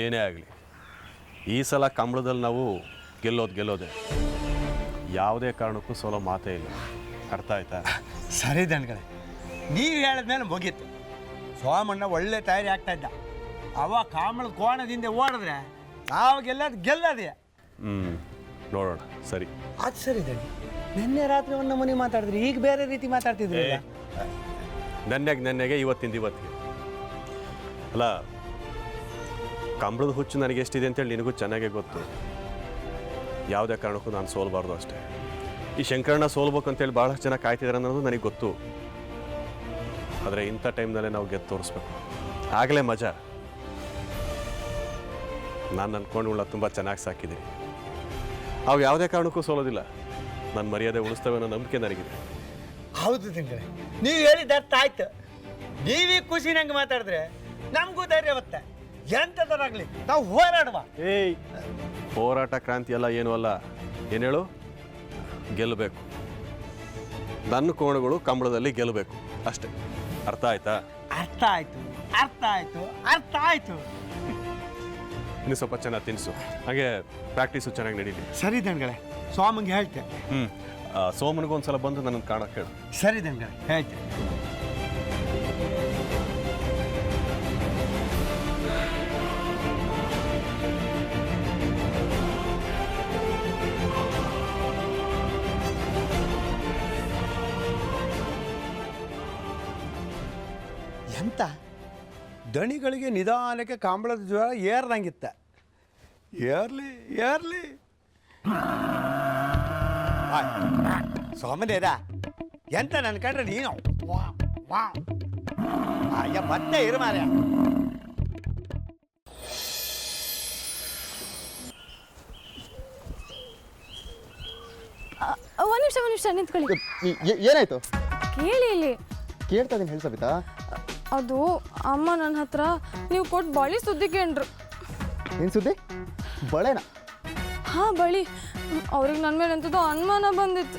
ಏನೇ ಆಗಲಿ ಈ ಸಲ ಕಂಬಳದಲ್ಲಿ ನಾವು ಗೆಲ್ಲೋದೇ ಯಾವುದೇ ಕಾರಣಕ್ಕೂ ಸೋಲೋ ಮಾತೇ ಇಲ್ಲ. ಅರ್ಥ ಆಯ್ತಾ? ಸರಿ ದಣ್ಗಳೇ, ನೀವು ಹೇಳಿದ್ಮೇಲೆ ಮುಗೀತು. ಸೋಮಣ್ಣ ಒಳ್ಳೆ ತಯಾರಿ ಆಗ್ತಾ ಇದ್ದ. ಅವ ಕಾಮಳದ ಕೋಣದಿಂದ ಓಡಿದ್ರೆ ನಾವು ಗೆಲ್ಲೋದೇ. ನೋಡೋಣ. ಸರಿ, ಅದು ಸರಿ ದಣಿ. ನಿನ್ನೆ ರಾತ್ರಿ ಒಂದು ನಮೂನಿ ಮಾತಾಡಿದ್ರಿ, ಈಗ ಬೇರೆ ರೀತಿ ಮಾತಾಡ್ತಿದ್ರಿ. ನೆನ್ನೆಗೆ ಇವತ್ತಿಗೆ ಅಲ್ಲ, ಕಂಬಳದ ಹುಚ್ಚು ನನಗೆ ಎಷ್ಟಿದೆ ಅಂತೇಳಿ ನಿನಗೂ ಚೆನ್ನಾಗೇ ಗೊತ್ತು. ಯಾವುದೇ ಕಾರಣಕ್ಕೂ ನಾನು ಸೋಲ್ಬಾರ್ದು ಅಷ್ಟೇ. ಈ ಶಂಕರಣ್ಣ ಸೋಲ್ಬೇಕು ಅಂತೇಳಿ ಭಾಳಷ್ಟು ಜನ ಕಾಯ್ತಿದ್ದಾರೆ ಅನ್ನೋದು ನನಗೆ ಗೊತ್ತು. ಆದರೆ ಇಂಥ ಟೈಮ್ನಲ್ಲೇ ನಾವು ಗೆದ್ದು ತೋರಿಸ್ಬೇಕು, ಆಗಲೇ ಮಜಾ. ನಾನು ಅಂದ್ಕೊಂಡುಗಳ ತುಂಬ ಚೆನ್ನಾಗಿ ಸಾಕಿದ್ದೀನಿ. ಅವು ಯಾವುದೇ ಕಾರಣಕ್ಕೂ ಸೋಲೋದಿಲ್ಲ. ನನ್ನ ಮರ್ಯಾದೆ ಉಳಿಸ್ತೇವೆ ಅನ್ನೋ ನಂಬಿಕೆ ನನಗಿದೆ. ಹೌದು ತಿಂಗಳೇ, ನೀವು ಹೇಳಿದ ಅರ್ಥ ಆಯ್ತು. ನೀವೀಗ ಖುಷಿ ನಂಗೆ ಮಾತಾಡಿದ್ರೆ ನಮಗೂ ಧೈರ್ಯ ಬರುತ್ತೆ. ಎಂಥದಾಗಲಿ ನಾವು ಹೋರಾಡುವ. ಹೋರಾಟ ಕ್ರಾಂತಿ ಎಲ್ಲ ಏನೂ ಅಲ್ಲ. ಏನು ಹೇಳು? ಗೆಲ್ಲಬೇಕು. ನನ್ನ ಕೋಣಗಳು ಕಂಬಳದಲ್ಲಿ ಗೆಲ್ಲಬೇಕು ಅಷ್ಟೇ. ಅರ್ಥ ಆಯ್ತಾ? ಅರ್ಥ ಆಯ್ತು. ಇನ್ನು ಸ್ವಲ್ಪ ಚೆನ್ನಾಗಿ ತಿನ್ನಿಸು, ಹಾಗೆ ಪ್ರಾಕ್ಟೀಸು ಚೆನ್ನಾಗಿ ನಡೀಲಿ. ಸರಿ ದಣ್ಗಳೇ, ಸೋಮಂಗೆ ಹೇಳ್ತೆ. ಸೋಮನಿಗೂ ಒಂದ್ಸಲ ಬಂದು ನನ್ನ ಕಾಣಕ್ಕೆ ಹೇಳು. ಸರಿ ದಣ್ಗಳೇ, ಹೇಳ್ತೆ. ಎಂತ ದಣಿಗಳಿಗೆ ನಿಧಾನಕ್ಕೆ ಕಾಂಬಳದ ಜ್ವರ ಏರ್ದಂಗಿತ್ತ. ಏರ್ಲಿ ಸೋಮನೇರ ಎಂತ ನನ್ನ ಕಂಡ್ರೆ ನೀನು ಅಯ್ಯ ಮತ್ತೆ ಇರು ಮಾರ್ಯ. ಒಂದು ನಿಮಿಷ ನಿಂತ್ಕೊಳ್ಳಿ. ಏನಾಯ್ತು? ಕೇಳಿ ಇಲ್ಲಿ. ಕೇಳ್ತಾ ಇದೀನಿ, ಹೇಳಿ ಸಬಿತಾ. ಅದು ಅಮ್ಮ ನನ್ನ ಹತ್ರ ನೀವು ಕೊಟ್ಟು ಬಳಿ ಸುದ್ದಿ ಕೇಂಡ್ರು. ಏನು ಸುದ್ದಿ? ಬಳೆನಾ? ಹಾಂ, ಬಳಿ. ಅವ್ರಿಗೆ ನನ್ನ ಮೇಲೆ ಎಂಥದ್ದು ಅನುಮಾನ ಬಂದಿತ್ತು.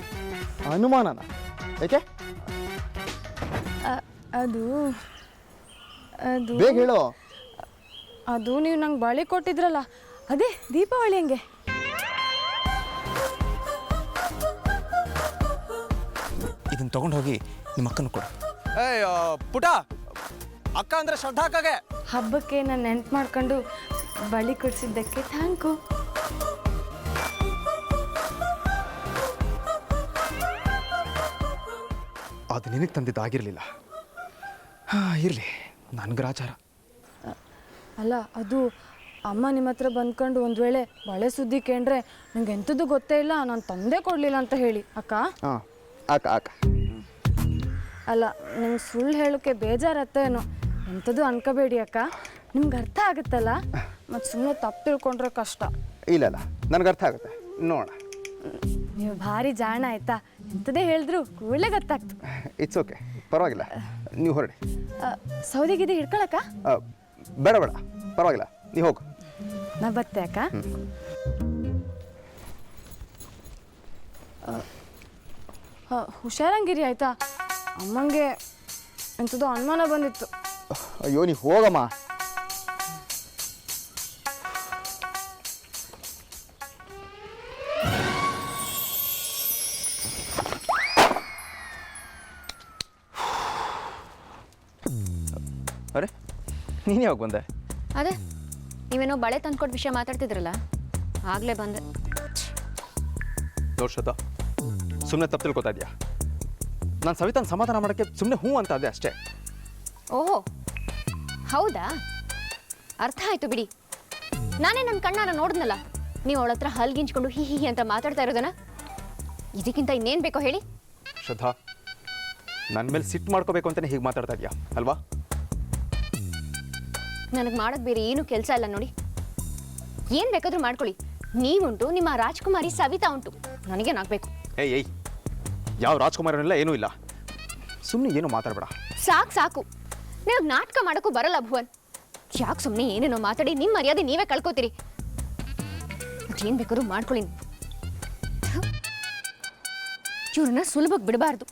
ಅನುಮಾನನ? ಯಾಕೆ? ಅದು ಅದು ಬೇಗ ಹೇಳು. ಅದು ನೀವು ನಂಗೆ ಬಳಿ ಕೊಟ್ಟಿದ್ರಲ್ಲ, ಅದೇ ದೀಪಾವಳಿ ಹಂಗೆ. ಇದನ್ನ ತಗೊಂಡು ಹೋಗಿ ನಿಮ್ಮ ಅಕ್ಕನ ಕೊಡು. ಪುಟ, ಅಕ್ಕ ಅಂದ್ರೆ ಶ್ರದ್ಧಾ ಅಕ್ಕಗೆ. ಹಬ್ಬಕ್ಕೆ ನಾನು ನೆನ್ಪು ಮಾಡ್ಕೊಂಡು ಬಳಿ ಕೊಡಿಸಿದ್ದಕ್ಕೆ ಥ್ಯಾಂಕು. ಅದು ನಿನಗೆ ತಂದಿದ್ದಾಗಿರಲಿಲ್ಲ. ಇರಲಿ, ನನಗ್ರಾಚಾರ. ಅಲ್ಲ, ಅದು ಅಮ್ಮ ನಿಮ್ಮ ಹತ್ರ ಬಂದ್ಕೊಂಡು ಒಂದು ವೇಳೆ ಬಳೆ ಸುದ್ದಿ ಕೇಂಡ್ರೆ ನಂಗೆ ಎಂಥದ್ದು ಗೊತ್ತೇ ಇಲ್ಲ, ನಾನು ತಂದೆ ಕೊಡಲಿಲ್ಲ ಅಂತ ಹೇಳಿ. ಅಕ್ಕ ಅಕ್ಕ ಅಲ್ಲ, ನಿಮ್ಗೆ ಸುಳ್ಳು ಹೇಳೋಕ್ಕೆ ಬೇಜಾರತ್ತೇನೋ. ಎಂಥದ್ದು ಅನ್ಕೋಬೇಡಿ ಅಕ್ಕ, ನಿಮ್ಗೆ ಅರ್ಥ ಆಗುತ್ತಲ್ಲ. ಮತ್ತು ಸುಮ್ಮನೆ ತಪ್ಪು ತಿಳ್ಕೊಂಡ್ರೆ ಕಷ್ಟ. ಇಲ್ಲ, ನನಗೆ ಅರ್ಥ ಆಗುತ್ತೆ. ನೋಡ, ನೀವು ಭಾರಿ ಜಾಣ ಆಯ್ತಾ. ಎಂಥದೇ ಹೇಳಿದ್ರು ಕೂಡಲೇ ಗೊತ್ತಾಗ್ತು. ಇಟ್ಸ್ ಓಕೆ, ಪರವಾಗಿಲ್ಲ. ನೀವು ಹೊರಡಿ. ಸೌದೆಗಿದೆ ಹಿಡ್ಕೊಳಕ್ಕ? ಬೇಡ ಪರವಾಗಿಲ್ಲ, ನೀವು ಹೋಗು. ನಾ ಬತ್ತೆ ಅಕ್ಕ. ಹುಷಾರಂಗಿರಿ ಆಯ್ತಾ. ಅಮ್ಮಂಗೆ ಎಂಥದ್ದು ಅನುಮಾನ ಬಂದಿತ್ತು. ಅಯ್ಯೋ, ನೀ ಹೋಗಮ್ಮ. ಅರೆ, ನೀನು ಯಾವಾಗ ಬಂದೆ? ಅದೇ ನೀವೇನೋ ಬಳೆ ತಂದ್ಕೊಟ್ಟು ವಿಷಯ ಮಾತಾಡ್ತಿದ್ರಲ್ಲ, ಆಗಲೇ ಬಂದೆ. ನೋಡ್ ಶ್ರದ್ಧಾ, ಸುಮ್ಮನೆ ತಪ್ಪು ತಿಳ್ಕೊತಾ ಇದೆಯಾ? ನಾನು ಸವಿತಾನ ಸಮಾಧಾನ ಮಾಡೋಕ್ಕೆ ಸುಮ್ಮನೆ ಹ್ಞೂ ಅಂತ ಅದೇ ಅಷ್ಟೇ. ಓಹೋ, ಹೌದಾ? ಅರ್ಥ ಆಯ್ತು ಬಿಡಿ. ನಾನೇ ನನ್ನ ಕಣ್ಣಾರ ನೋಡಿದ್ನಲ್ಲ, ನೀವು ಅವಳ ಹತ್ರ ಹಲ್ಗಿಂಚ್ಕೊಂಡು ಹಿ ಅಂತ ಮಾತಾಡ್ತಾ ಇರೋದನ್ನ. ಇದಕ್ಕಿಂತ ಇನ್ನೇನು ಬೇಕೋ ಹೇಳಿ? ಶ್ರದ್ಧಾ, ನನ್ನ ಮೇಲೆ ಸಿಟ್ಟು ಮಾಡ್ಕೋಬೇಕು ಅಂತಲೇ ಹೀಗೆ ಮಾತಾಡ್ತಾ ಇದೆಯಾ ಅಲ್ವಾ? ನನಗೆ ಮಾಡೋದು ಬೇರೆ ಏನೂ ಕೆಲಸ ಇಲ್ಲ ನೋಡಿ. ಏನು ಬೇಕಾದರೂ ಮಾಡ್ಕೊಳ್ಳಿ. ನೀವುಂಟು, ನಿಮ್ಮ ರಾಜ್ಕುಮಾರಿ ಸವಿತಾ ಉಂಟು, ನನಗೇನಾಗಬೇಕು? ಏಯ್, ಯಾವ ರಾಜ್ಕುಮಾರನೆಲ್ಲ ಏನೂ ಇಲ್ಲ. ಸುಮ್ಮನೆ ಏನು ಮಾತಾಡಬೇಡ. ಸಾಕು. ನಿಮಗೆ ನಾಟಕ ಮಾಡೋಕ್ಕೂ ಬರಲ್ಲ ಭುವನ್. ಯಾಕೆ ಸುಮ್ಮನೆ ಏನೇನೋ ಮಾತಾಡಿ ನಿಮ್ಮ ಮರ್ಯಾದೆ ನೀವೇ ಕಳ್ಕೊತೀರಿ. ಅದೇನು ಬೇಕಾದ್ರೂ ಮಾಡ್ಕೊಳ್ಳಿ. ಇವ್ರನ್ನ ಸುಲಭಕ್ಕೆ ಬಿಡಬಾರ್ದು.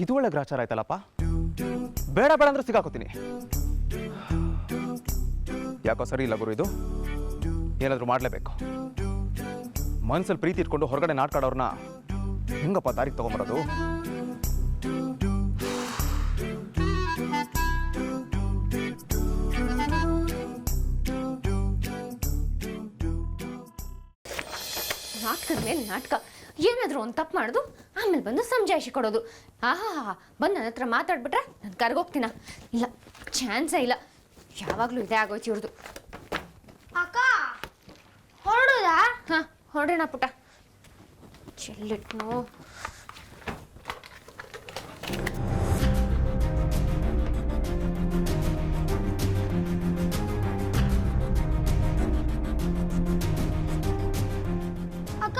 ಇದು ಒಳ್ಳೆ ಗ್ರಾಚಾರ ಆಯ್ತಲ್ಲಪ್ಪ. ಬೇಡ ಬೇಡ ಅಂದ್ರೆ ಸಿಗಾಕೋತೀನಿ. ಯಾಕೋ ಸರಿ ಇಲ್ಲ ಗುರು, ಇದು ಏನಾದರೂ ಮಾಡಲೇಬೇಕು. ಮನ್ಸಲ್ಲಿ ಪ್ರೀತಿ ಇಟ್ಕೊಂಡು ಹೊರಗಡೆ ನಾಟ್ಕಾಡೋರ್ನ ಹೆಂಗಪ್ಪ ದಾರಿಗೆ ತಗೊಂಬರೋದು? ನಾಟಕದ ಮೇಲೆ ನಾಟಕ. ಏನಾದರೂ ಒಂದು ತಪ್ಪು ಮಾಡೋದು, ಆಮೇಲೆ ಬಂದು ಸಮಜಾಯಿಷಿ ಕೊಡೋದು. ಆಹಾ ಬಂದು ನನ್ನ ಹತ್ರ ಮಾತಾಡ್ಬಿಟ್ರೆ ನಾನು ಕರ್ಗೋಗ್ತೀನ? ಇಲ್ಲ, ಚಾನ್ಸೇ ಇಲ್ಲ. ಯಾವಾಗಲೂ ಇದೇ ಆಗೋಯ್ತು ಇವ್ರದ್ದು. ಅಕ್ಕ ಹೊರಡುದಾ? ಹಾಂ ಹೊರಡೋಣ ಪುಟ್ಟ. ಚೆಲ್ಲಿಟ್ನು. ಅಕ್ಕ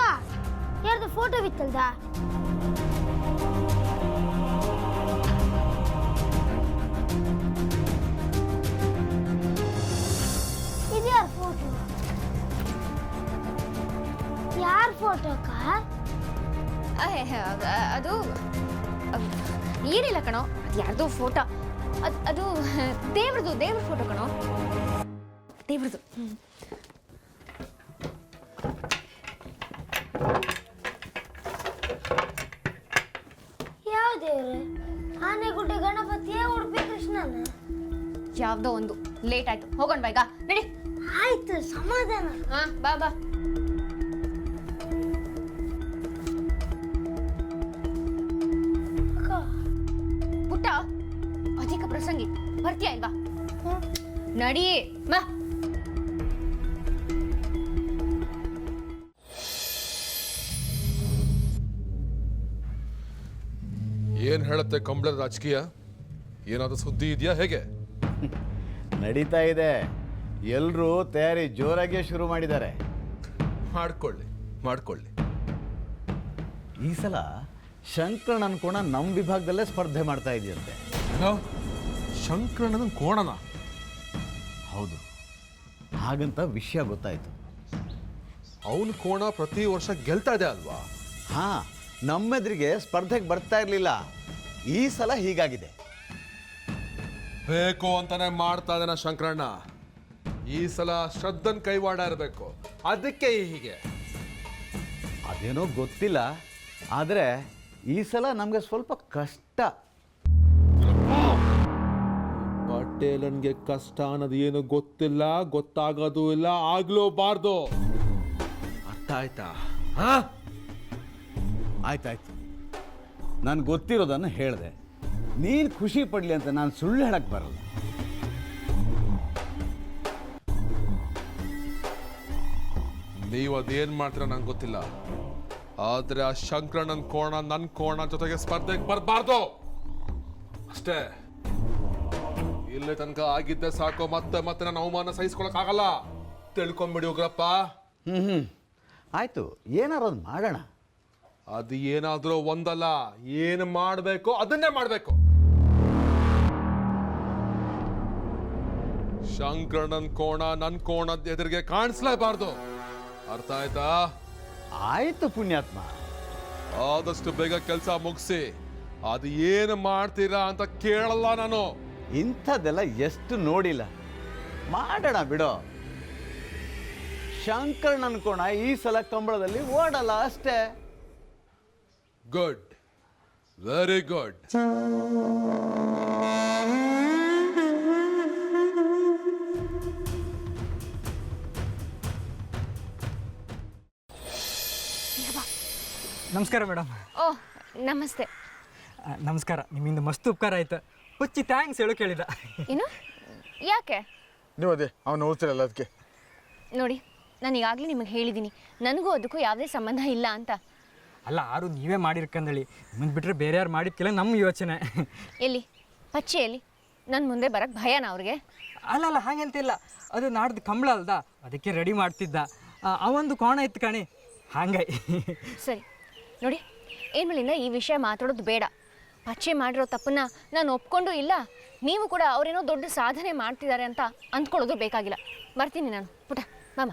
ಯಾರ್ದು ಫೋಟೋ ಬಿತ್ತಲ್ದ? ಇದು ಯಾರ ಫೋಟೋ? ಯಾರ ಫೋಟೋ ಅಕ್ಕ? ಅದು ಏನಿಲ್ಲ ಕಣೋ, ಅದು ಯಾರ್ದೋ ಫೋಟೋ. ಅದು ದೇವ್ರ ಫೋಟೋ ಕಣೋ, ದೇವ್ರದು. ಯಾವ ದೇವ್ರು? ಆನೆಗುಡ್ಡೆ ಗಣಪತಿಯೇ, ಉಡುಪಿ ಕೃಷ್ಣನ? ಯಾವುದೋ ಒಂದು. ಲೇಟ್ ಆಯ್ತು, ಹೋಗೋಣ ಬಾ ಈಗ, ನಡಿ. ಆಯ್ತು, ಸಮಾಧಾನ. ಹಾ ಬಾ ಬಾ. ಪುಟ್ಟ ಅಧಿಕ ಪ್ರಸಂಗಿ, ಬರ್ತೀಯಾ ಇಲ್ವಾ? ನಡಿ ಬಾ. ಏನ್ ಹೇಳುತ್ತೆ ಕಂಬಳದ ರಾಜಕೀಯ? ಏನಾದ್ರೂ ಸುದ್ದಿ ಇದೆಯಾ? ಹೇಗೆ ನಡೀತಾ ಇದೆ. ಎಲ್ಲರೂ ತಯಾರಿ ಜೋರಾಗಿ ಶುರು ಮಾಡಿದ್ದಾರೆ. ಮಾಡ್ಕೊಳ್ಳಿ. ಈ ಸಲ ಶಂಕರಣ್ಣನ ಕೋಣ ನಮ್ಮ ವಿಭಾಗದಲ್ಲೇ ಸ್ಪರ್ಧೆ ಮಾಡ್ತಾ ಇದೆಯಂತೆ. ಏನೋ ಶಂಕರಣ್ಣನ ಕೋಣನ? ಹೌದು, ಹಾಗಂತ ವಿಷಯ ಗೊತ್ತಾಯ್ತು. ಅವನ ಕೋಣ ಪ್ರತಿ ವರ್ಷ ಗೆಲ್ತಾ ಇದೆ ಅಲ್ವಾ? ಹಾ, ನಮ್ಮೆದ್ರಿಗೆ ಸ್ಪರ್ಧೆಗೆ ಬರ್ತಾ ಇರಲಿಲ್ಲ. ಈ ಸಲ ಹೀಗಾಗಿದೆ. ಬೇಕು ಅಂತಾನೆ ಮಾಡ್ತಾ ಇದ್ದಾನ ಶಂಕರಣ್ಣ. ಈ ಸಲ ಶ್ರದ್ಧನ್ ಕೈವಾಡ ಇರಬೇಕು, ಅದಕ್ಕೆ ಹೀಗೆ. ಅದೇನೋ ಗೊತ್ತಿಲ್ಲ, ಆದರೆ ಈ ಸಲ ನಮಗೆ ಸ್ವಲ್ಪ ಕಷ್ಟ. ಪಟೇಲನ್ಗೆ ಕಷ್ಟ ಅನ್ನೋದು ಏನು ಗೊತ್ತಿಲ್ಲ, ಗೊತ್ತಾಗೋದು ಇಲ್ಲ, ಆಗ್ಲೂಬಾರ್ದು. ಅರ್ಥ ಆಯ್ತಾ? ಆಯ್ತಾಯ್ತು, ನಾನು ಗೊತ್ತಿರೋದನ್ನು ಹೇಳಿದೆ. ನೀನು ಖುಷಿ ಪಡಲಿ ಅಂತ ನಾನು ಸುಳ್ಳು ಹೇಳಕ್ಕೆ ಬರಲ್ಲ. ನೀವು ಅದೇನ್ ಮಾಡ್ತೀರ ನಂಗೆ ಗೊತ್ತಿಲ್ಲ, ಆದ್ರೆ ಆ ಶಂಕರಣ್ಣನ ಕೋಣ ನನ್ನ ಕೋಣ ಜೊತೆಗೆ ಸ್ಪರ್ಧೆಗೆ ಬರಬಾರ್ದು ಅಷ್ಟೇ. ಇಲ್ಲಿ ತನಕ ಆಗಿದ್ದೆ ಸಾಕು, ಮತ್ತೆ ಮತ್ತೆ ನಾನು ಅವಮಾನ ಸಹಿಸ್ಕೊಳಕ್ ಆಗಲ್ಲ. ತಿಳ್ಕೊಂಬಿಡಿ ಉಗ್ರಪ್ಪ. ಆಯ್ತು, ಏನಾರು ಒಂದು ಮಾಡೋಣ. ಅದು ಏನಾದ್ರೂ ಒಂದಲ್ಲ, ಏನು ಮಾಡಬೇಕು ಅದನ್ನೇ ಮಾಡಬೇಕು. ಶಂಕರಣ್ಣನ ಕೋಣ ನನ್ನ ಕೋಣದ ಎದುರಿಗೆ ಕಾಣಿಸ್ಲೇಬಾರ್ದು. ಅರ್ಥ ಆಯ್ತಾ? ಆಯ್ತು ಪುಣ್ಯಾತ್ಮ. ಆದಷ್ಟು ಬೇಗ ಕೆಲಸ ಮುಗಿಸಿ. ಅದು ಏನು ಮಾಡ್ತೀರಾ ಅಂತ ಕೇಳಲ್ಲ ನಾನು. ಇಂಥದ್ದೆಲ್ಲ ಎಷ್ಟು ನೋಡಿಲ್ಲ. ಮಾಡೋಣ ಬಿಡೋ. ಶಂಕರಣ್ಣನ ಕೋಣ ಈ ಸಲ ಕಂಬಳದಲ್ಲಿ ಓಡಲ್ಲ ಅಷ್ಟೇ. Good, very good. ನಮಸ್ಕಾರ ಮೇಡಮ್. ಓ ನಮಸ್ತೆ. ನಮಸ್ಕಾರ. ನಿಮ್ಮಿಂದ ಮಸ್ತ್ ಉಪಕಾರ ಆಯ್ತು. ಹುಚ್ಚಿ ಥ್ಯಾಂಕ್ಸ್ ಹೇಳೋ ಕೇಳಿದ. ಏನು? ಯಾಕೆ? ನೀವು ಅದೇ ಅವನು ಓದ್ತಿರಲ್ಲ ಅದಕ್ಕೆ. ನೋಡಿ, ನಾನು ಈಗಾಗಲೇ ನಿಮಗೆ ಹೇಳಿದ್ದೀನಿ, ನನಗೂ ಅದಕ್ಕೂ ಯಾವುದೇ ಸಂಬಂಧ ಇಲ್ಲ ಅಂತ. ಅಲ್ಲ, ಆರು ನೀವೇ ಮಾಡಿರ್ಕಂದಳಿ. ನಿಮಗೆ ಬಿಟ್ಟರೆ ಬೇರೆ ಯಾರು ಮಾಡಿರ್ಕಿಲ್ಲ ನಮ್ಮ ಯೋಚನೆ. ಎಲ್ಲಿ ಪಚ್ಚೆಯಲ್ಲಿ ನನ್ನ ಮುಂದೆ ಬರಕ್ಕೆ ಭಯನ ಅವ್ರಿಗೆ? ಅಲ್ಲ ಹಾಗಂತಿಲ್ಲ. ಅದು ನಾಡ್ದು ಕಂಬಳ ಅಲ್ದ, ಅದಕ್ಕೆ ರೆಡಿ ಮಾಡ್ತಿದ್ದ. ಅವೊಂದು ಕೋಣ ಇತ್ತು ಕಾಣಿ, ಹಾಂಗಾಗಿ. ಸರಿ ನೋಡಿ, ಏನ್ಮೇಲಿಂದ ಈ ವಿಷಯ ಮಾತಾಡೋದು ಬೇಡ. ಪಚ್ಚೆ ಮಾಡಿರೋ ತಪ್ಪನ್ನ ನಾನು ಒಪ್ಕೊಂಡು ಇಲ್ಲ, ನೀವು ಕೂಡ ಅವರೇನೋ ದೊಡ್ಡ ಸಾಧನೆ ಮಾಡ್ತಿದ್ದಾರೆ ಅಂತ ಅಂದ್ಕೊಳ್ಳೋದು ಬೇಕಾಗಿಲ್ಲ. ಬರ್ತೀನಿ ನಾನು. ಪುಟ ಮಾಮ.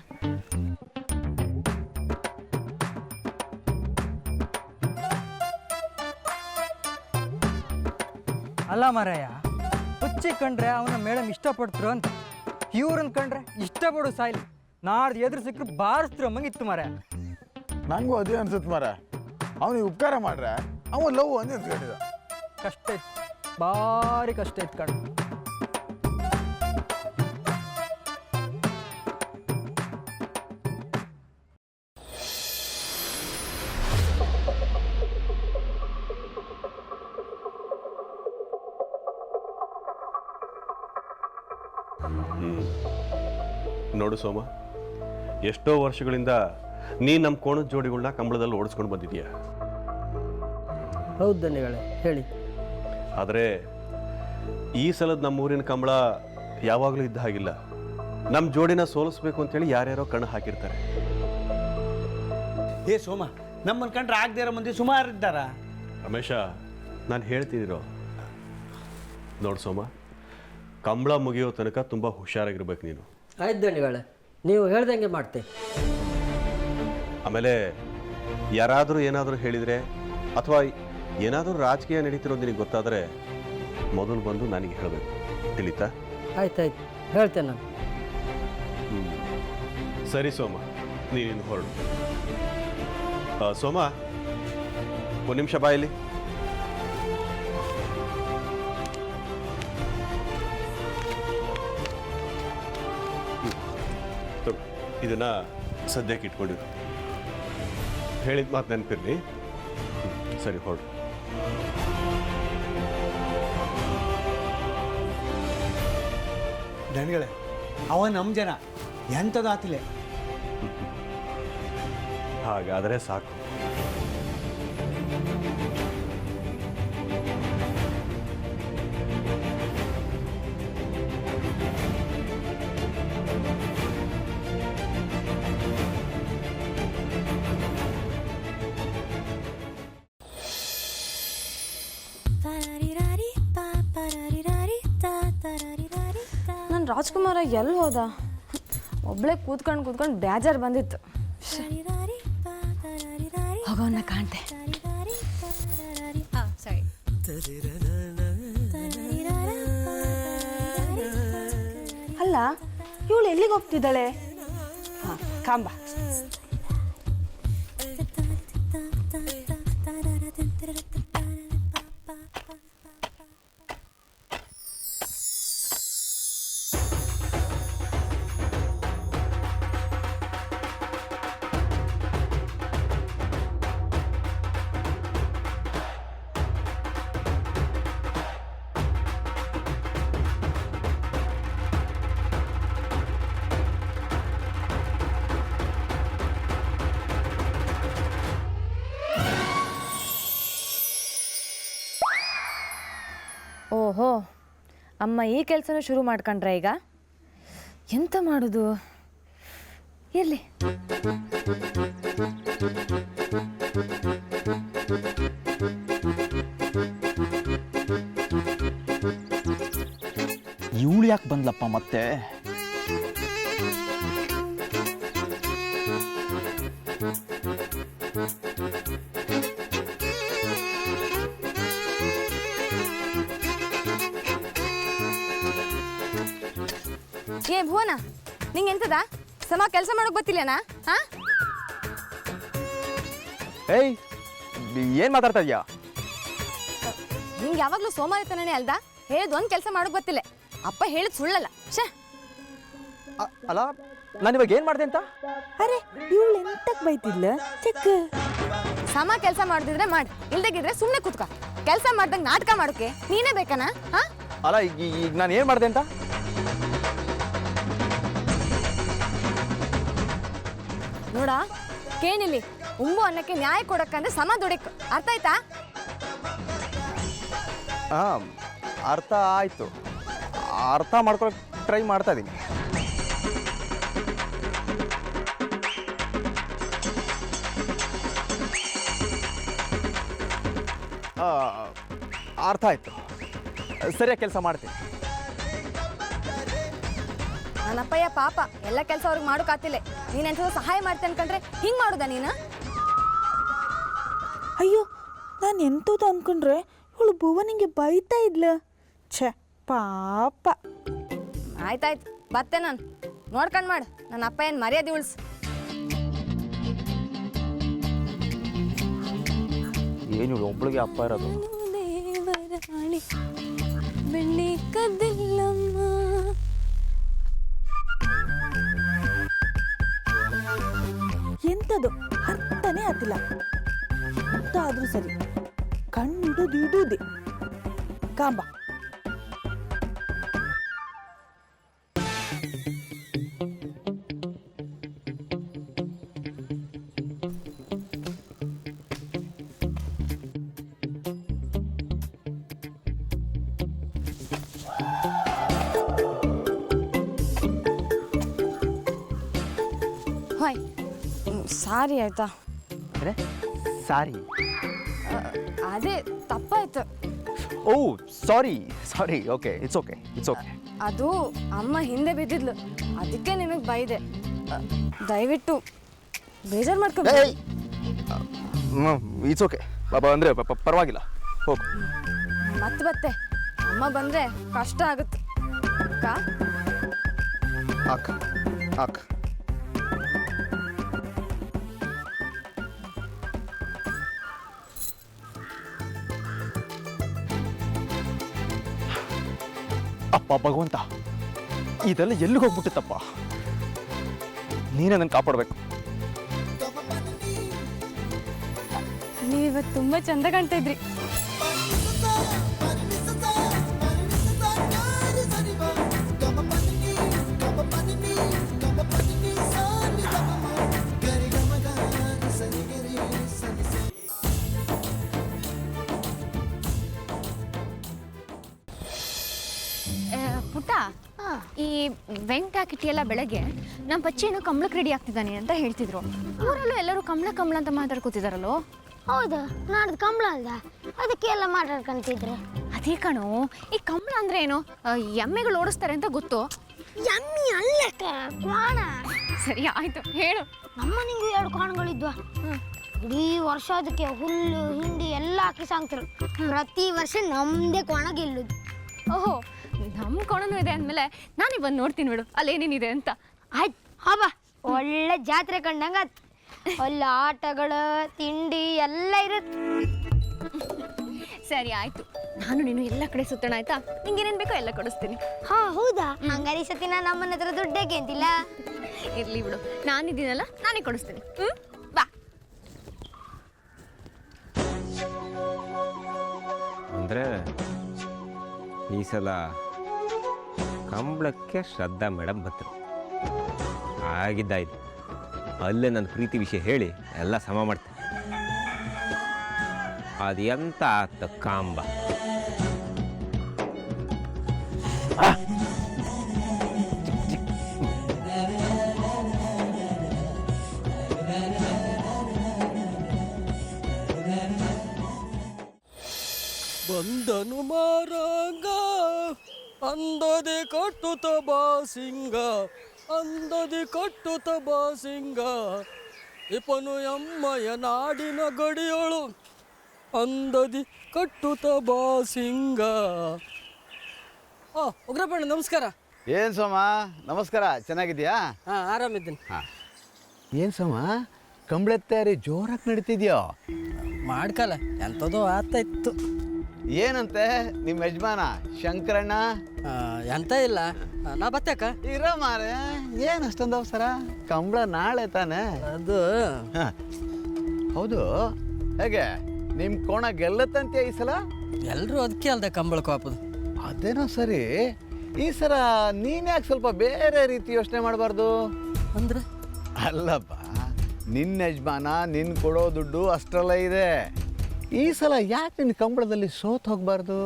ಅಲ್ಲ ಮಾರಾಯ, ಮುಂಚೆ ಕಂಡ್ರೆ ಅವನ ಮೇಡಮ್ ಇಷ್ಟಪಡ್ತರು ಅಂತ ಇವ್ರನ್ನ ಕಂಡ್ರೆ ಇಷ್ಟಪಡೋ ಸಾಯಿಲ್ ನಾಡ್ದು ಎದುರು ಸಿಕ್ಕರು ಬಾರಿಸ್ತಿರೋ ಮಂಗಿತ್ತು ಮಾರ. ನಂಗೂ ಅದೇ ಅನ್ಸುತ್ತೆ ಮರ. ಅವನಿಗೆ ಉಪಕಾರ ಮಾಡ್ರೆ ಅವನು ಲವ್ ಅಂತ ನಿಂತ್ಕೊಂಡಿದ್ದ. ಕಷ್ಟ ಇತ್ತು, ಭಾರಿ ಕಷ್ಟ ಇತ್ತು ಕಣ್. ನೋಡು ಸೋಮ, ಎಷ್ಟೋ ವರ್ಷಗಳಿಂದ ನೀನು ನಮ್ಮ ಕೋಣದ ಜೋಡಿಗಳನ್ನ ಕಂಬಳದಲ್ಲಿ ಓಡಿಸ್ಕೊಂಡು ಬಂದಿದೀಯ. ಹೌದು ಧನ್ಯಗಳೇ, ಹೇಳಿ. ಆದರೆ ಈ ಸಲದ ನಮ್ಮೂರಿನ ಕಂಬಳ ಯಾವಾಗಲೂ ಇದ್ದ ಹಾಗಿಲ್ಲ. ನಮ್ಮ ಜೋಡಿನ ಸೋಲಿಸ್ಬೇಕು ಅಂತೇಳಿ ಯಾರ್ಯಾರೋ ಕಣ್ಣು ಹಾಕಿರ್ತಾರೆ. ಏ ಸೋಮ, ನಮ್ಮನ್ನು ಕಂಡ್ರೆ ಆಗದೆ ಇರೋ ಮಂದಿ ಸುಮಾರು ಇದ್ದಾರ. ರಮೇಶ, ನಾನು ಹೇಳ್ತಿದ್ದೀರೋ ನೋಡು ಸೋಮ, ಕಂಬಳ ಮುಗಿಯೋ ತನಕ ತುಂಬ ಹುಷಾರಾಗಿರ್ಬೇಕು ನೀನು. ಆಯ್ತು ಧನ್ಯಗಳೇ, ನೀವು ಹೇಳ್ದಂಗೆ ಮಾಡ್ತೆ. ಆಮೇಲೆ ಯಾರಾದರೂ ಏನಾದರೂ ಹೇಳಿದರೆ ಅಥವಾ ಏನಾದರೂ ರಾಜಕೀಯ ನಡೀತಿರೋದು ನಿನಗೆ ಗೊತ್ತಾದರೆ ಮೊದಲು ಬಂದು ನನಗೆ ಹೇಳಬೇಕು, ತಿಳಿತಾ? ಆಯ್ತಾಯ್ತು, ಹೇಳ್ತೇನೆ ನಾನು. ಸರಿ ಸೋಮ, ನೀನು ಹೊರಡು. ಸೋಮ, ಒಂದು ನಿಮಿಷ ಬಾಯಲ್ಲಿ. ಇದನ್ನ ಸದ್ಯಕ್ಕೆ ಇಟ್ಕೊಂಡಿರು. ಹೇಳಿದ ಮಾತು ನೆನಪಿರ್ಲಿ. ಸರಿ, ಹೊರಡು. ದಣಿಗಳೇ, ಅವ ನಮ್ಮ ಜನ ಎಂಥದ್ದು ಆತಿಲೆ. ಹಾಗಾದರೆ ಸಾಕು. ನನ್ನ ರಾಜ್ಕುಮಾರ ಎಲ್ಲಿ ಹೋದ? ಒಬ್ಳೆ ಕೂತ್ಕೊಂಡು ಬೇಜಾರು ಬಂದಿತ್ತು. ಹೋಗೋನ್ನ ಕಾಣ್ತೆ. ಅಲ್ಲ, ಇವಳು ಎಲ್ಲಿಗೆ ಹೋಗ್ತಿದ್ದಾಳೆ? ಹಾಂ, ಕಾಂಬ. ಓಹೋ, ಅಮ್ಮ ಈ ಕೆಲಸನೂ ಶುರು ಮಾಡ್ಕೊಂಡ್ರೆ ಈಗ ಎಂತ ಮಾಡೋದು? ಇರಲಿ. ಇವಳು ಯಾಕೆ ಬಂದ್ಲಪ್ಪ ಮತ್ತೆ? ಏ ಭುವನ, ನಿಂಗೆ ಎಂತದ ಸಮ ಕೆಲಸ ಮಾಡೋಕೆ ಗೊತ್ತಿಲ್ಲನಾ? ಹಾ, ಏಯ್, ಏನು ಮಾತಾಡ್ತಾ ಇದೀಯಾ? ನಿಂಗೆ ಯಾವಾಗಲೂ ಸೋಮಾರಿತನೇ ಅಲ್ದ? ಹೇಳಿದ್ ಒಂದು ಕೆಲಸ ಮಾಡೋಕೆ ಗೊತ್ತಿಲ್ಲ. ಅಪ್ಪ ಹೇಳಿದ್ ಸುಳ್ಳಲ್ಲ. ಛೇ, ಅಲ್ಲ, ನಾನು ಇವಾಗ ಏನು ಮಾಡಿದೆ ಅಂತ? ಅರೆ, ಇವಳು ಎಂತಕ್ಕೆ ಬೈತಿದ್ಲ? ಚೆಕ್. ಸಮ ಕೆಲಸ ಮಾಡ್ದಿದ್ರೆ ಮಾಡಿ, ಇಲ್ದಾಗಿದ್ರೆ ಸುಮ್ಮನೆ ಕೂತ್ಕ. ಕೆಲಸ ಮಾಡ್ದಂಗೆ ನಾಟಕ ಮಾಡೋಕೆ ನೀನೇ ಬೇಕನಾ? ಹಾ, ಅಲ್ಲ, ಈಗ ನಾನು ಏನು ಮಾಡಿದೆ ಅಂತ? ನೋಡ, ಕೇಳಿಲ್ಲಿ, ಉಂಬು ಅನ್ನಕ್ಕೆ ನ್ಯಾಯ ಕೊಡಕ್ಕಂದ್ರೆ ಸಮ ದುಡಿಕ್. ಅರ್ಥ ಆಯ್ತಾ? ಹಾಂ, ಅರ್ಥ ಆಯಿತು. ಅರ್ಥ ಮಾಡ್ಕೊಳಕ್ಕೆ ಟ್ರೈ ಮಾಡ್ತಾ ಇದ್ದೀನಿ. ಅರ್ಥ ಆಯಿತು. ಸರಿಯಾಗಿ ಕೆಲಸ ಮಾಡ್ತೀನಿ. ನನ್ನಪ್ಪಯ್ಯ ಪಾಪ, ಎಲ್ಲ ಕೆಲಸ ಅವ್ರಿಗೆ ಮಾಡೋಕ್ಕಾತಿಲ್ಲ. ನೀನು ಎಂಥದ್ದು ಸಹಾಯ ಮಾಡ್ತೆ ಅನ್ಕೊಂಡ್ರೆ ಹಿಂಗೆ ಮಾಡುದ ನೀನು? ಅಯ್ಯೋ, ನಾನು ಎಂಥದ್ದು ಅನ್ಕೊಂಡ್ರೆ ಇವಳು ಭುವನಿಗೆ ಬೈತಾ ಇದ್ಲ. ಛೇ, ಪಾಪ ಆಯ್ತಾಯ್ತು ಬತ್ತೆ ನಾನು ನೋಡ್ಕೊಂಡು ಮಾಡು ನನ್ನ ಅಪ್ಪ ಏನು ಮರ್ಯಾದೆ ಉಳಿಸು. ಏನು ಒಬ್ಳಿಗೆ ಅಪ್ಪ ಇರೋದು? ಬೆಣ್ಣೆ ಕದ್ದಿಲ್ಲಮ್ಮ. ಎಂಥದ್ದು ಅರ್ಥನೇ ಆಗ್ತಿಲ್ಲ. ಆದ್ರೂ ಸರಿ ಕಣ್ಣಿಡೋದು ಇಡುವುದೇ ಕಾಂಬ. ಹಾಯ್ ಸಾರಿ ಆಯ್ತಾ? ಸಾರಿ. ಅದೇ ತಪ್ಪಾಯ್ತು. Oh sorry sorry. Okay it's okay it's okay. ಅದು ಅಮ್ಮ ಹಿಂದೆ ಬಿದ್ದಿದ್ಲು ಅದಕ್ಕೆ ನಿನಗೆ ಬೈದೆ. ದಯವಿಟ್ಟು ಬೇಜಾರು ಮಾಡ್ಕೊಂಡು ಇಟ್ಸ್ ಓಕೆ ಬಾಬಾ ಅಂದರೆ ಪರವಾಗಿಲ್ಲ ಹೋಗು. ಮತ್ತೆ ಬತ್ತೆ ಅಮ್ಮ ಬಂದರೆ ಕಷ್ಟ ಆಗುತ್ತೆ ಅಕ್ಕ. ಅಕ್ಕ ಅಕ್ಕ ಅಪ್ಪ ಭಗವಂತ, ಇದೆಲ್ಲ ಎಲ್ಲಿಗೆ ಹೋಗ್ಬಿಟ್ಟಿತ್ತಪ್ಪ? ನೀನೇ ನನ್ನ ಕಾಪಾಡಬೇಕು. ನೀವಿವತ್ತು ತುಂಬ ಚಂದ ಕಾಣ್ತಾ ಇದ್ರಿ. ಪುಟ್ಟ, ಈ ವೆಂಕಟ ಕಿಟ್ಟಿ ಎಲ್ಲ ಬೆಳಗ್ಗೆ ನಮ್ಮ ಪಚ್ಚೇನು ಕಂಬಳಕ್ಕೆ ರೆಡಿ ಆಗ್ತಿದ್ದಾನೆ ಅಂತ ಹೇಳ್ತಿದ್ರು. ಊರಲ್ಲೂ ಎಲ್ಲರೂ ಕಂಬಳ ಕಂಬಳ ಅಂತ ಮಾತಾಡ್ಕೋತಿದಾರಲ್ಲೋ. ಹೌದಾ? ನಾಡ್ದು ಕಂಬಳ ಅಲ್ದ, ಅದಕ್ಕೆ ಎಲ್ಲ ಮಾತಾಡ್ಕೊಂತಿದ್ರೆ. ಅದೇ ಕಣೋ, ಈ ಕಂಬಳ ಅಂದ್ರೆ ಏನು? ಎಮ್ಮೆಗಳು ಓಡಿಸ್ತಾರೆ ಅಂತ ಗೊತ್ತು. ಎಮ್ಮಿ ಅಲ್ಲಕ್ಕ, ಕ್ವಾಣ. ಸರಿ ಆಯ್ತು ಹೇಳು. ನಮ್ಮನಿಗೂ 2 ಕ್ವಾಣಗಳಿದ್ವ. ಇಡೀ ವರ್ಷ ಅದಕ್ಕೆ ಹುಲ್ಲು ಹಿಂಡಿ ಎಲ್ಲ ಹಾಕಿ ಸಾಂಗ್ತಿರು. ಪ್ರತಿ ವರ್ಷ ನಮ್ದೇ ಕ್ವಾಣ ಗೆಲ್ಲುದು. ಓಹೋ, ನಮ್ಮ ಕೊಣನೂ ಇದೆ ಅಂದಮೇಲೆ ನಾನೇ ಬಂದು ನೋಡ್ತೀನಿ ಬಿಡು ಅಲ್ಲೇನೇನಿದೆ ಅಂತ. ಆಯ್ತು ಹಬ್ಬ, ಒಳ್ಳೆ ಜಾತ್ರೆ ಕಂಡಂಗ ಒಳ್ಳೆ ಆಟಗಳು ತಿಂಡಿ ಎಲ್ಲ ಇರುತ್ತೆ. ಸರಿ ಆಯ್ತು, ನಾನು ನೀನು ಎಲ್ಲ ಕಡೆ ಸುತ್ತೋಣ ಆಯ್ತಾ? ನಿಂಗೆ ಏನೇನು ಬೇಕೋ ಎಲ್ಲ ಕೊಡಿಸ್ತೀನಿ. ಹಾ ಹೌದಾ? ಹಂಗಾರೆ ಈ ಸತಿ ನಮ್ಮನ ಹತ್ರ ದುಡ್ಡೇಗೆ ಅಂತಿಲ್ಲ. ಇರ್ಲಿ ಬಿಡು, ನಾನಿದ್ದೀನಲ್ಲ ನಾನೇ ಕೊಡಿಸ್ತೀನಿ. ಬಾ. ಅಂದರೆ ಈ ಸಲ ಕಂಬಳಕ್ಕೆ ಶ್ರದ್ಧಾ ಮೇಡಮ್ ಬರ್ತರು. ಆಗಿದ್ದಾಯ್ತು, ಅಲ್ಲೇ ನನ್ನ ಪ್ರೀತಿ ವಿಷಯ ಹೇಳಿ ಎಲ್ಲ ಸಮ ಮಾಡ್ತೀನಿ. ಅದು ಎಂತ ಆತ ಕಾಂಬ. ಬಂದನು ಮಾರಂಗ ಅಂದದೆ ಕಟ್ಟುತ್ತ ಬಾಸಿಂಗ, ಅಂದದೆ ಕಟ್ಟುತ್ತ ಬಾಸಿಂಗ, ಇಪನು ಎಮ್ಮಯ ನಾಡಿನ ಗಡಿಯೊಳು ಅಂದದಿ ಕಟ್ಟುತ್ತ ಬಾಸಿಂಗ. ಉಗ್ರಪ್ಪಣ್ಣ ನಮಸ್ಕಾರ. ಏನು ಸೋಮ ನಮಸ್ಕಾರ, ಚೆನ್ನಾಗಿದ್ಯಾ? ಹಾಂ ಆರಾಮಿದ್ದೀನಿ. ಹಾಂ, ಏನು ಸೋಮ ಕಂಬಳ ತಯಾರಿ ಜೋರಾಗಿ ನಡೀತಿದ್ಯೋ? ಮಾಡ್ಕಲ್ಲ ಎಂಥದೋ ಆತ ಇತ್ತು. ಏನಂತೆ ನಿಮ್ಮ ಯಜಮಾನ ಶಂಕರಣ್ಣ? ಎಂತ ಇಲ್ಲ, ನಾ ಬತ್ತಕ್ಕ. ಇರೋ ಮಾರೆ, ಏನು ಅಷ್ಟೊಂದು ಅವಸರ? ಕಂಬಳ ನಾಳೆ ತಾನೆ. ಅದು ಹೌದು, ಹೇಗೆ ನಿಮ್ಮ ಕೋಣ ಗೆಲ್ಲತ್ತಂತೆ ಈ ಸಲ? ಎಲ್ಲರೂ ಅದಕ್ಕೆ ಅಲ್ದೆ ಕಂಬಳಕ್ಕೆ ಹಾಪದು. ಅದೇನೋ ಸರಿ, ಈ ಸಲ ನೀನು ಯಾಕೆ ಸ್ವಲ್ಪ ಬೇರೆ ರೀತಿ ಯೋಚನೆ ಮಾಡಬಾರ್ದು? ಅಂದ್ರೆ ಅಲ್ಲಪ್ಪ, ನಿನ್ನ ಯಜಮಾನ ನಿನ್ನ ಕೊಡೋ ದುಡ್ಡು ಅಷ್ಟರಲ್ಲ ಇದೆ. ಈ ಸಲ ಯಾಕೆ ನಿನ್ನ ಕಂಬಳದಲ್ಲಿ ಸೋತ್ ಹೋಗಬಾರ್ದು?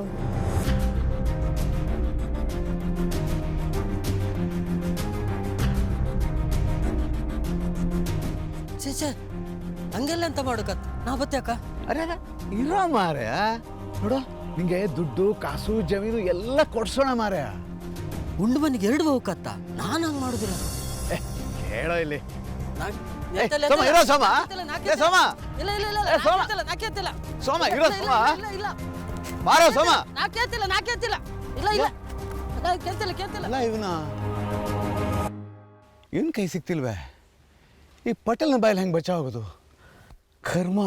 ಛೇ ಹಂಗೆಲ್ಲ ಎಂತ ಮಾಡೋಕತ್, ನಾ ಬತ್ತಕ್ಕ. ಅರೆ ಇರೋ ಮಾರೆ, ನೋಡು ನಿಂಗೆ ದುಡ್ಡು ಕಾಸು ಜಮೀನು ಎಲ್ಲ ಕೊಡ್ಸೋಣ ಮಾರೆ. ಉಂಡು ಮನೆಗೆ 2 ಹೋಗತ್ತ, ನಾನು ಹಂಗೆ ಮಾಡೋದಿಲ್ಲ. ಹೇಳೋ ಇಲ್ಲಿ ಅಲ್ಲ ಇವನ್ ಕೈ ಸಿಕ್ತಿಲ್ವೇ ಈ ಪಟೇಲ್ನ ಬಾಯಲ್ಲಿ ಹೆಂಗೆ ಬಚಾವಾಗೋದು ಕರ್ಮ